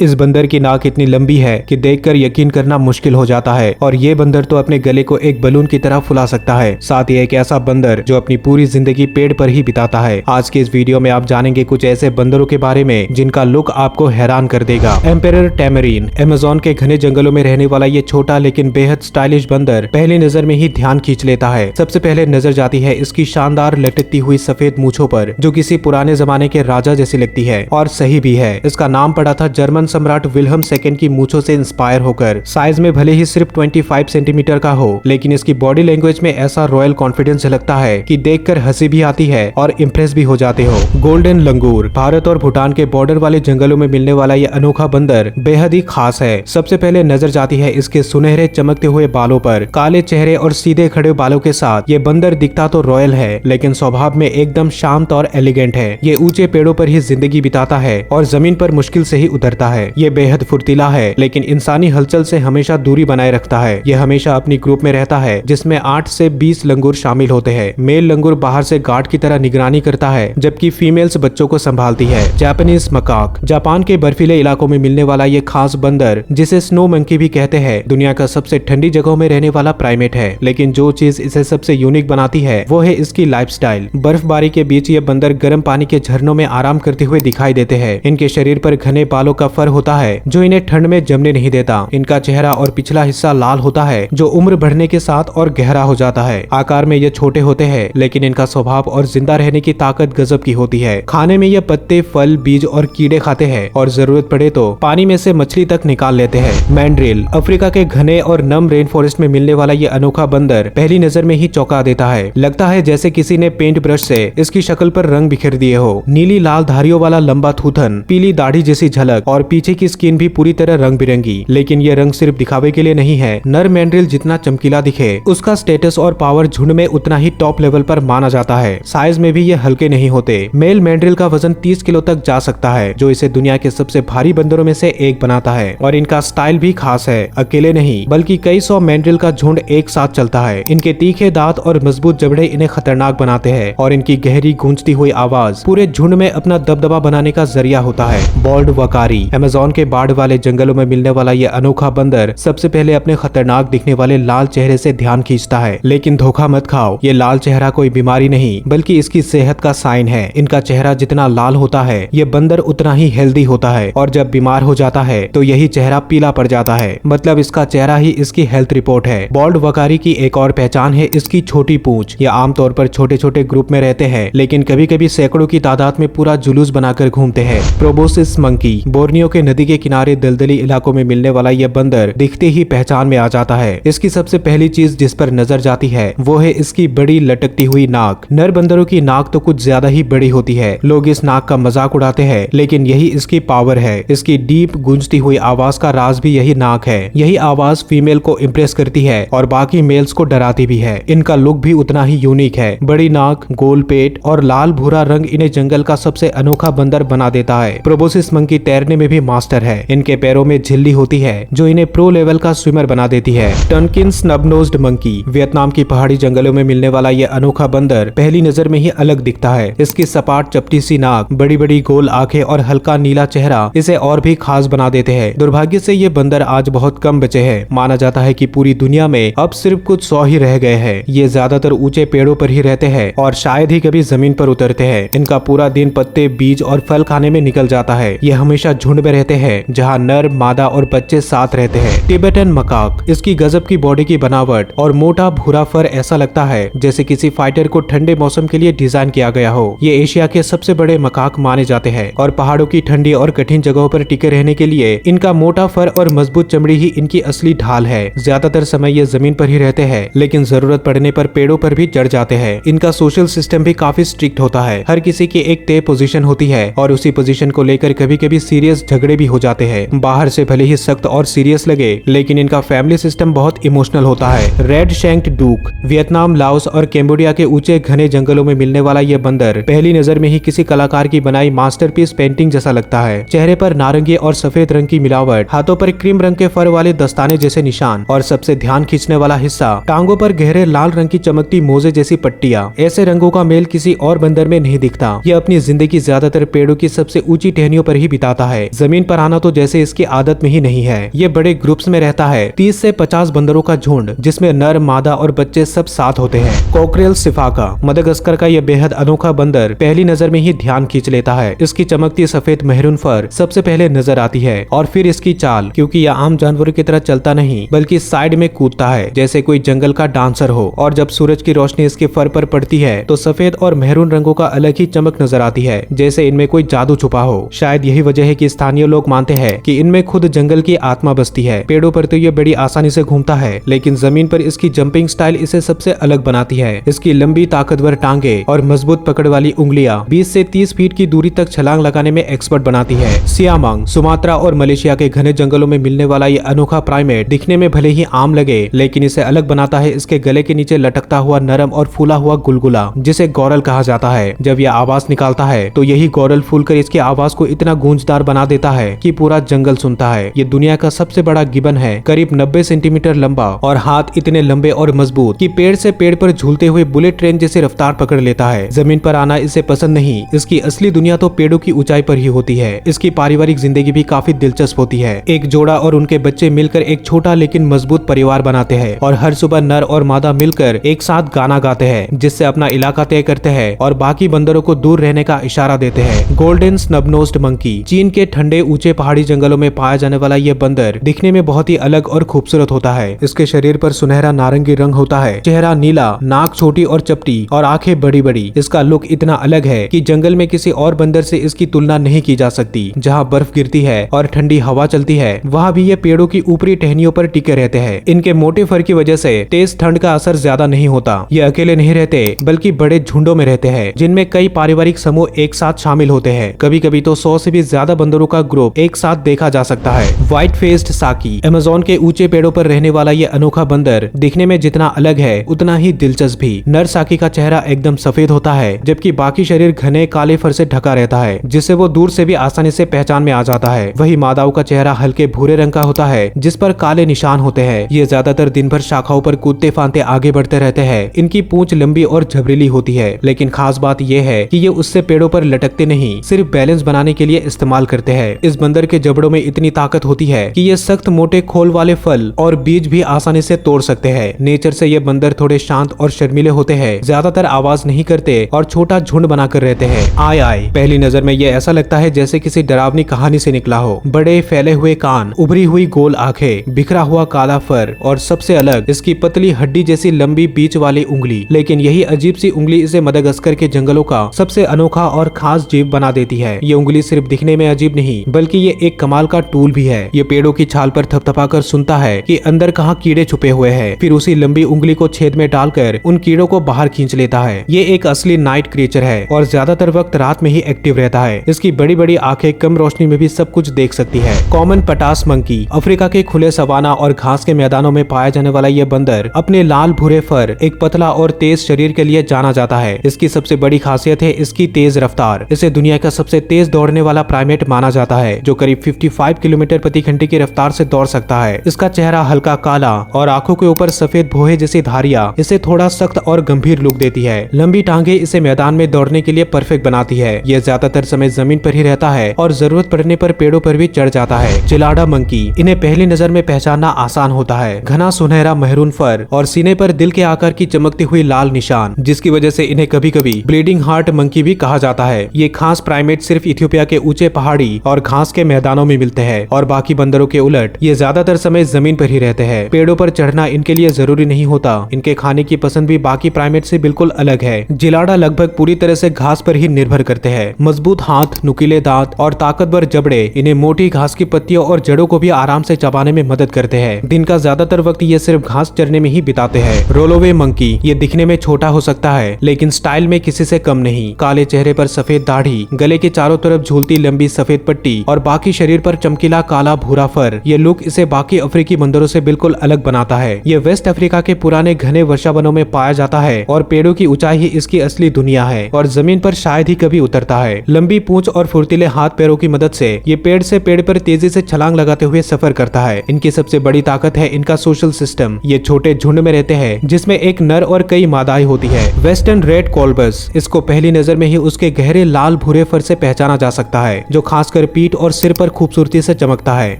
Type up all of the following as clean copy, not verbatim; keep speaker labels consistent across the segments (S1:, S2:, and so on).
S1: इस बंदर की नाक इतनी लंबी है कि देखकर यकीन करना मुश्किल हो जाता है और ये बंदर तो अपने गले को एक बलून की तरह फुला सकता है। साथ ही एक ऐसा बंदर जो अपनी पूरी जिंदगी पेड़ पर ही बिताता है। आज के इस वीडियो में आप जानेंगे कुछ ऐसे बंदरों के बारे में जिनका लुक आपको हैरान कर देगा। एम्पेरर टैमरीन, अमेज़न के घने जंगलों में रहने वाला ये छोटा लेकिन बेहद स्टाइलिश बंदर पहली नजर में ही ध्यान खींच लेता है। सबसे पहले नजर जाती है इसकी शानदार लटकती हुई सफेद मूछों पर, जो किसी पुराने जमाने के राजा जैसी लगती है और सही भी है। इसका नाम पड़ा था जर्मन सम्राट विल्हम सेकंड की मूछों से इंस्पायर होकर। साइज में भले ही सिर्फ 25 सेंटीमीटर का हो, लेकिन इसकी बॉडी लैंग्वेज में ऐसा रॉयल कॉन्फिडेंस झलकता है कि देखकर हंसी भी आती है और इम्प्रेस भी हो जाते हो। गोल्डन लंगूर, भारत और भूटान के बॉर्डर वाले जंगलों में मिलने वाला ये अनोखा बंदर बेहद ही खास है। सबसे पहले नजर जाती है इसके सुनहरे चमकते हुए बालों पर। काले चेहरे और सीधे खड़े बालों के साथ ये बंदर दिखता तो रॉयल है, लेकिन स्वभाव में एकदम शांत और एलिगेंट है। ये ऊंचे पेड़ों पर ही जिंदगी बिताता है और जमीन पर मुश्किल से ही उतरता है। ये बेहद फुर्तीला है, लेकिन इंसानी हलचल से हमेशा दूरी बनाए रखता है। यह हमेशा अपनी ग्रुप में रहता है, जिसमें 8 से 20 लंगूर शामिल होते हैं। मेल लंगूर बाहर से गार्ड की तरह निगरानी करता है, जबकि फीमेल्स बच्चों को संभालती है। जापानीज मकाक, जापान के बर्फीले इलाकों में मिलने वाला ये खास बंदर, जिसे स्नो मंकी भी कहते हैं, दुनिया का सबसे ठंडी जगहों में रहने वाला प्राइमेट है। लेकिन जो चीज इसे सबसे यूनिक बनाती है वो है इसकी लाइफस्टाइल। बर्फबारी के बीच ये बंदर गर्म पानी के झरनों में आराम करते हुए दिखाई देते हैं। इनके शरीर पर घने बालों का फर होता है जो इन्हें ठंड में जमने नहीं देता। इनका चेहरा और पिछला हिस्सा लाल होता है, जो उम्र बढ़ने के साथ और गहरा हो जाता है। आकार में ये छोटे होते हैं, लेकिन इनका स्वभाव और जिंदा रहने की ताकत गजब की होती है। खाने में ये पत्ते, फल, बीज और कीड़े खाते हैं और जरूरत पड़े तो पानी में से मछली तक निकाल लेते हैं। मैंड्रिल, अफ्रीका के घने और नम रेन फॉरेस्ट में मिलने वाला ये अनोखा बंदर पहली नजर में ही चौंका देता है। लगता है जैसे किसी ने पेंट ब्रश से इसकी शक्ल पर रंग बिखेर दिए हो। नीली लाल धारियों वाला लंबा थूथन, पीली दाढ़ी जैसी झलक और पीछे की स्किन भी पूरी तरह रंग बिरंगी। लेकिन ये रंग सिर्फ दिखावे के लिए नहीं है। नर मैंड्रिल जितना चमकीला दिखे, उसका स्टेटस और पावर झुंड में उतना ही टॉप लेवल पर माना जाता है। साइज में भी ये हल्के नहीं होते। मेल मैंड्रिल का वजन 30 किलो तक जा सकता है, जो इसे दुनिया के सबसे भारी बंदरों में से एक बनाता है। और इनका स्टाइल भी खास है। अकेले नहीं, बल्कि कई सौ मैंड्रिल का झुंड एक साथ चलता है। इनके तीखे दांत और मजबूत जबड़े इन्हें खतरनाक बनाते हैं और इनकी गहरी गूंजती हुई आवाज पूरे झुंड में अपना दबदबा बनाने का जरिया होता है। बॉल्ड वकारी, अमेज़न के बाढ़ वाले जंगलों में मिलने वाला ये अनोखा बंदर सबसे पहले अपने खतरनाक दिखने वाले लाल चेहरे से ध्यान खींचता है। लेकिन धोखा मत खाओ, ये लाल चेहरा कोई बीमारी नहीं, बल्कि इसकी सेहत का साइन है। इनका चेहरा जितना लाल होता है, ये बंदर उतना ही हेल्दी होता है, और जब बीमार हो जाता है तो यही चेहरा पीला पड़ जाता है। मतलब इसका चेहरा ही इसकी हेल्थ रिपोर्ट है। बॉल्ड वकारी की एक और पहचान है इसकी छोटी पूंछ। ये आमतौर पर छोटे छोटे ग्रुप में रहते हैं, लेकिन कभी कभी सैकड़ों की तादाद में पूरा जुलूस बनाकर घूमते हैं। प्रोबोसिस मंकी, बोर्नियो के नदी के किनारे दलदली इलाकों में मिलने वाला यह बंदर दिखते ही पहचान में आ जाता है। इसकी सबसे पहली चीज जिस पर नजर जाती है वो है इसकी बड़ी लटकती हुई नाक। नर बंदरों की नाक तो कुछ ज्यादा ही बड़ी होती है। लोग इस नाक का मजाक उड़ाते हैं, लेकिन यही इसकी पावर है। इसकी डीप गूंजती हुई आवाज का राज भी यही नाक है। यही आवाज फीमेल को इम्प्रेस करती है और बाकी मेल्स को डराती भी है। इनका लुक भी उतना ही यूनिक है। बड़ी नाक, गोल पेट और लाल भूरा रंग इन्हें जंगल का सबसे अनोखा बंदर बना देता है। प्रोबोसिस मंकी तैरने में भी मास्टर है। इनके पैरों में झिल्ली होती है जो इन्हें प्रो लेवल का स्विमर बना देती है। टनकिन स्नब-नोज्ड मंकी, वियतनाम की पहाड़ी जंगलों में मिलने वाला ये अनोखा बंदर पहली नजर में ही अलग दिखता है। इसकी सपाट चपटी सी नाक, बड़ी बड़ी गोल आंखें और हल्का नीला चेहरा इसे और भी खास बना देते हैं। दुर्भाग्य से ये बंदर आज बहुत कम बचे हैं। माना जाता है कि पूरी दुनिया में अब सिर्फ कुछ 100 ही रह गए हैं। ये ज्यादातर ऊंचे पेड़ों पर ही रहते हैं और शायद ही कभी जमीन पर उतरते हैं। इनका पूरा दिन पत्ते, बीज और फल खाने में निकल जाता है। ये हमेशा झुंड में रहते हैं, जहाँ नर, मादा और बच्चे साथ रहते हैं। टिबेटन मकाक, इसकी गजब की बॉडी की बनावट और मोटा भूरा फर ऐसा लगता है जैसे किसी फाइटर को ठंडे मौसम के लिए डिजाइन किया गया हो। ये एशिया के सबसे बड़े मकाक माने जाते हैं और पहाड़ों की ठंडी और कठिन जगहों पर टिके रहने के लिए इनका मोटा फर और मजबूत चमड़ी ही इनकी असली ढाल है। ज्यादातर समय ये जमीन पर ही रहते हैं, लेकिन जरूरत पड़ने पर पेड़ों पर भी चढ़ जाते हैं। इनका सोशल सिस्टम भी काफी स्ट्रिक्ट होता है। हर किसी की एक तय पोजीशन होती है और उसी पोजीशन को लेकर कभी कभी सीरियस झगड़े भी हो जाते हैं। बाहर से भले ही सख्त और सीरियस लगे, लेकिन इनका फैमिली सिस्टम बहुत इमोशनल होता है। रेड शैंक्ड डूक, वियतनाम, लाओस और कैम्बोडिया के ऊंचे घने जंगलों में मिलने वाला यह बंदर पहली नजर में ही किसी कलाकार की बनाई मास्टरपीस पेंटिंग जैसा लगता है। चेहरे पर नारंगी और सफेद रंग की मिलावट, हाथों पर क्रीम रंग के फर वाले दस्ताने जैसे निशान और सबसे ध्यान खींचने वाला हिस्सा टांगों पर गहरे लाल रंग की चमकती मोजे जैसी पट्टियां। ऐसे रंगों का मेल किसी और बंदर में नहीं दिखता। यह अपनी जिंदगी ज्यादातर पेड़ों की सबसे ऊंची टहनियों पर ही बिताता है। जमीन पर आना तो जैसे इसकी आदत में ही नहीं है। ये बड़े ग्रुप्स में रहता है, 30 से 50 बंदरों का झुंड, जिसमें नर, मादा और बच्चे सब साथ होते हैं। कोक्रेल सिफाका, मदागास्कर का यह बेहद अनोखा बंदर पहली नजर में ही ध्यान खींच लेता है। इसकी चमकती सफेद मेहरून फर सबसे पहले नजर आती है और फिर इसकी चाल, क्योंकि यह आम जानवरों की तरह चलता नहीं बल्कि साइड में कूदता है जैसे कोई जंगल का डांसर हो। और जब सूरज की रोशनी इसके फर पर पड़ती है तो सफेद और मेहरून रंगों का अलग ही चमक नजर आती है, जैसे इनमें कोई जादू छुपा हो। शायद यही वजह है कि स्थानीय लोग मानते हैं कि इनमें खुद जंगल की आत्मा बसती है। पेड़ों पर तो ये बड़ी आसानी से घूमता है, लेकिन जमीन पर इसकी जंपिंग स्टाइल इसे सबसे अलग बनाती है। इसकी लंबी ताकतवर टांगे और मजबूत पकड़ वाली उंगलियां 20 से 30 फीट की दूरी तक छलांग लगाने में एक्सपर्ट बनाती है। सियामांग, सुमात्रा और मलेशिया के घने जंगलों में मिलने वाला ये अनोखा प्राइमेट दिखने में भले ही आम लगे, लेकिन इसे अलग बनाता है इसके गले के नीचे लटकता हुआ नरम और फूला हुआ गुलगुला, जिसे गौरल कहा जाता है। जब यह आवाज निकालता है तो यही गौरल फूलकर इसकी आवाज को इतना गूंजदार बना देता है कि पूरा जंगल सुनता है। ये दुनिया का सबसे बड़ा गिबन है, करीब 90 सेंटीमीटर लंबा और हाथ इतने लंबे और मजबूत कि पेड़ से पेड़ पर झूलते हुए बुलेट ट्रेन जैसी रफ्तार पकड़ लेता है। जमीन पर आना इसे पसंद नहीं, इसकी असली दुनिया तो पेड़ों की ऊंचाई पर ही होती है। इसकी पारिवारिक जिंदगी भी काफी दिलचस्प होती है। एक जोड़ा और उनके बच्चे मिलकर एक छोटा लेकिन मजबूत परिवार बनाते हैं और हर सुबह नर और मादा मिलकर एक साथ गाना गाते हैं, जिससे अपना इलाका तय करते हैं और बाकी बंदरों को दूर रहने का इशारा देते हैं। गोल्डन स्नबनोज्ड मंकी, चीन के ठंडे ऊंचे पहाड़ी जंगलों में पाया जाने वाला यह बंदर दिखने में बहुत ही अलग और खूबसूरत होता है। इसके शरीर पर सुनहरा नारंगी रंग होता है, चेहरा नीला, नाक छोटी और चपटी और आंखें बड़ी बड़ी। इसका लुक इतना अलग है कि जंगल में किसी और बंदर से इसकी तुलना नहीं की जा सकती। जहाँ बर्फ गिरती है और ठंडी हवा चलती है, वहाँ भी ये पेड़ों की ऊपरी टहनियों पर टिके रहते हैं। इनके मोटे फर की वजह से तेज ठंड का असर ज्यादा नहीं होता। ये अकेले नहीं रहते बल्कि बड़े झुंडों में रहते हैं, जिनमें कई पारिवारिक समूह एक साथ शामिल होते हैं। कभी कभी तो 100 से भी ज्यादा बंदरों का ग्रुप एक साथ देखा जा सकता है। व्हाइट फेस्ड साकी, अमेज़न के ऊंचे पेड़ों पर रहने वाला ये अनोखा बंदर दिखने में जितना अलग है उतना ही दिलचस्प भी। नर साकी का चेहरा एकदम सफेद होता है, जबकि बाकी शरीर घने काले फर से ढका रहता है, जिससे वो दूर से भी आसानी से पहचान में आ जाता है। वही मादाओं का चेहरा हल्के भूरे रंग का होता है, जिस पर काले निशान होते हैं। ये ज्यादातर दिन भर शाखाओं पर कूदते फांदते आगे बढ़ते रहते हैं। इनकी पूंछ लंबी और झबरीली होती है, लेकिन खास बात यह है कि ये उससे पेड़ों पर लटकते नहीं, सिर्फ बैलेंस बनाने के लिए इस्तेमाल करते हैं। इस बंदर के जबड़ों में इतनी ताकत होती है कि ये सख्त मोटे खोल वाले फल और बीज भी आसानी से तोड़ सकते हैं। नेचर से ये बंदर थोड़े शांत और शर्मीले होते हैं, ज्यादातर आवाज नहीं करते और छोटा झुंड बनाकर रहते हैं। आय आय, पहली नजर में ये ऐसा लगता है जैसे किसी डरावनी कहानी से निकला हो। बड़े फैले हुए कान, उभरी हुई गोल आंखें, बिखरा हुआ काला फर और सबसे अलग इसकी पतली हड्डी जैसी लंबी बीच वाली उंगली। लेकिन यही अजीब सी उंगली इसे मदागास्कर के जंगलों का सबसे अनोखा और खास जीव बना देती है। ये उंगली सिर्फ दिखने में अजीब नहीं, बल्कि ये एक कमाल का टूल भी है। ये पेड़ों की छाल पर थपथपाकर सुनता है कि अंदर कहाँ कीड़े छुपे हुए हैं, फिर उसी लंबी उंगली को छेद में डालकर उन कीड़ों को बाहर खींच लेता है। ये एक असली नाइट क्रीचर है और ज्यादातर वक्त रात में ही एक्टिव रहता है। इसकी बड़ी बड़ी आंखें कम रोशनी में भी सब कुछ देख सकती है। कॉमन पटास मंकी, अफ्रीका के खुले सवाना और घास के मैदानों में पाया जाने वाला यह बंदर अपने लाल भूरे फर, एक पतला और तेज शरीर के लिए जाना जाता है। इसकी सबसे बड़ी खासियत है इसकी तेज रफ्तार। इसे दुनिया का सबसे तेज दौड़ने वाला प्राइमेट माना जाता है, जो करीब 55 किलोमीटर प्रति घंटे की रफ्तार से दौड़ सकता है। इसका चेहरा हल्का काला और आंखों के ऊपर सफेद भोहे जैसी धारियां इसे थोड़ा सख्त और गंभीर लुक देती है। लंबी टांगे इसे मैदान में दौड़ने के लिए परफेक्ट बनाती है। यह ज्यादातर समय जमीन पर ही रहता है और जरूरत पड़ने पर पेड़ों पर भी चढ़ जाता है। चिलाडा मंकी, इन्हें पहली नजर में पहचानना आसान होता है। घना सुनहरा मेहरून फर और सीने पर दिल के आकार की चमकती हुई लाल निशान, जिसकी वजह से इन्हें कभी कभी ब्लीडिंग हार्ट मंकी भी कहा जाता है। ये खास प्राइमेट सिर्फ इथियोपिया के ऊंचे पहाड़ी और घास के मैदानों में मिलते हैं और बाकी बंदरों के उलट ये ज्यादातर समय जमीन पर ही रहते हैं। पेड़ों पर चढ़ना इनके लिए जरूरी नहीं होता। इनके खाने की पसंद भी बाकी प्राइमेट से बिल्कुल अलग है। जिलाडा लगभग पूरी तरह से घास पर ही निर्भर करते हैं। मजबूत हाथ, नुकीले दांत और ताकतवर जबड़े इन्हें मोटी घास की पत्तियों और जड़ों को भी आराम से चबाने में मदद करते हैं। दिन का ज्यादातर वक्त ये सिर्फ घास चरने में ही बिताते हैं। रोलोवे मंकी, ये दिखने में छोटा हो सकता है लेकिन स्टाइल में किसी से कम नहीं। काले चेहरे पर सफेद दाढ़ी, गले के चारों तरफ झूलती लंबी सफेद पट्टी और बाकी शरीर पर चमकीला काला भूरा फर, ये लुक इसे बाकी अफ्रीकी बंदरों से बिल्कुल अलग बनाता है। ये वेस्ट अफ्रीका के पुराने घने वर्षावनों में पाया जाता है और पेड़ों की ऊंचाई ही इसकी असली दुनिया है और जमीन पर शायद ही कभी उतरता है। लंबी पूंछ और फुर्तीले हाथ पैरों की मदद से ये पेड़ से पेड़ पर तेजी से छलांग लगाते हुए सफर करता है। इनकी सबसे बड़ी ताकत है इनका सोशल सिस्टम। ये छोटे झुंड में रहते हैं जिसमें एक नर और कई मादाएं होती है। वेस्टर्न रेड कोलबस, इसको पहली नजर में ही उसके गहरे लाल भूरे फर से पहचाना जा सकता है, जो खासकर पीठ और सिर पर खूबसूरती से चमकता है।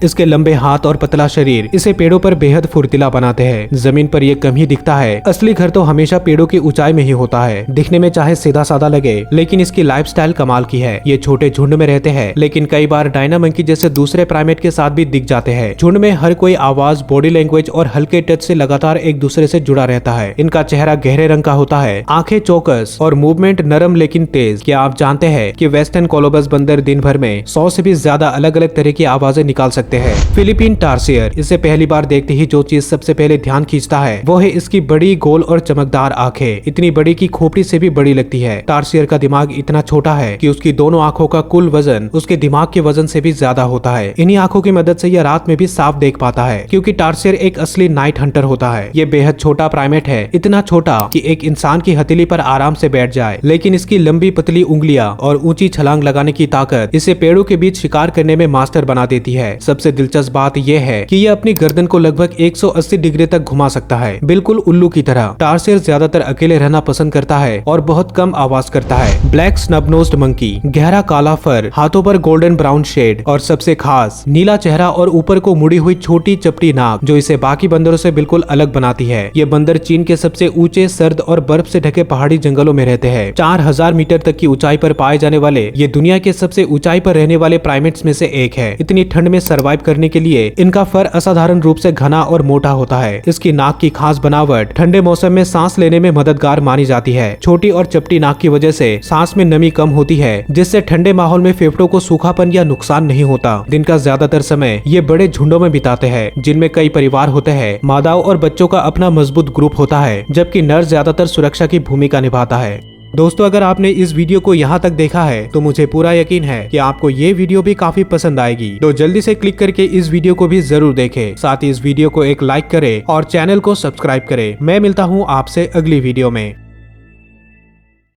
S1: इसके लंबे हाथ और पतला शरीर इसे पेड़ों पर बेहद फुर्तीला बनाते हैं। जमीन पर ये कम ही दिखता है। असली घर तो हमेशा पेड़ों की ऊंचाई में ही होता है। दिखने में चाहे सीधा साधा लगे, लेकिन इसकी लाइफस्टाइल कमाल की है। ये छोटे झुंड में रहते हैं, लेकिन कई बार डायना मंकी जैसे दूसरे प्राइमेट के साथ भी दिख जाते हैं। झुंड में हर कोई आवाज, बॉडी लैंग्वेज और हल्के टच से लगातार एक दूसरे से जुड़ा रहता है। इनका चेहरा गहरे रंग का होता है, आंखें चौकस और मूवमेंट नरम लेकिन तेज। क्या आप जानते हैं कि वेस्टर्न कोलंबस बंदर दिन भर में 100 से भी ज्यादा अलग अलग तरह की आवाजें निकाल सकते हैं। फिलीपीन टार्सियर, इसे पहली बार देखते ही जो चीज सबसे पहले ध्यान खींचता है वो है इसकी बड़ी, गोल और चमकदार आंखें। इतनी बड़ी कि खोपड़ी से भी बड़ी लगती है। टार्सियर का दिमाग इतना छोटा है कि उसकी दोनों आंखों का कुल वजन उसके दिमाग के वजन से भी ज्यादा होता है। इन्हीं आंखों की मदद से यह रात में भी साफ देख पाता है, क्योंकि टार्सियर एक असली नाइट हंटर होता है। ये बेहद छोटा प्राइमेट है, इतना छोटा कि एक इंसान की हथेली पर आराम से बैठ जाए, लेकिन इसकी लंबी पतली उंगलियां और ऊंची छलांग लगाने की ताकत इसे पेड़ों के बीच शिकार करने में मास्टर बना देती है। सबसे दिलचस्प बात यह है कि यह अपनी गर्दन को लगभग 180 डिग्री तक घुमा सकता है, बिल्कुल उल्लू की तरह। टार्सियर ज्यादातर अकेले रहना पसंद करता है और बहुत कम आवाज करता है। ब्लैक स्नब-नोज्ड मंकी, गहरा काला फर, हाथों पर गोल्डन ब्राउन शेड और सबसे खास नीला चेहरा और ऊपर को मुड़ी हुई छोटी चपटी नाक, जो इसे बाकी बंदरों से बिल्कुल अलग बनाती है। ये बंदर चीन के सबसे ऊंचे, सर्द और बर्फ से ढके पहाड़ी जंगलों में रहते हैं। 4000 मीटर तक की ऊंचाई पर पाए जाने वाले ये दुनिया के सबसे ऊंचाई पर रहने वाले प्राइमेट्स में से एक है। इतनी ठंड में सरवाइव करने के लिए इनका फर असाधारण रूप से घना और मोटा होता है। इसकी नाक की खास बनावट ठंडे मौसम में सांस लेने में मददगार मानी जाती है। छोटी और चपटी नाक की वजह से सांस में नमी कम होती है, जिससे ठंडे माहौल में फेफड़ों को सूखापन या नुकसान नहीं होता। दिन का ज्यादातर समय ये बड़े झुंडों में बिताते हैं, जिनमें कई परिवार होते हैं। मादाओं और बच्चों का अपना मजबूत ग्रुप होता है, जबकि नर ज्यादातर सुरक्षा की भूमिका निभाता है। दोस्तों, अगर आपने इस वीडियो को यहाँ तक देखा है तो मुझे पूरा यकीन है कि आपको ये वीडियो भी काफी पसंद आएगी। तो जल्दी से क्लिक करके इस वीडियो को भी जरूर देखें। साथ ही इस वीडियो को एक लाइक करें और चैनल को सब्सक्राइब करें। मैं मिलता हूँ आपसे अगली वीडियो में।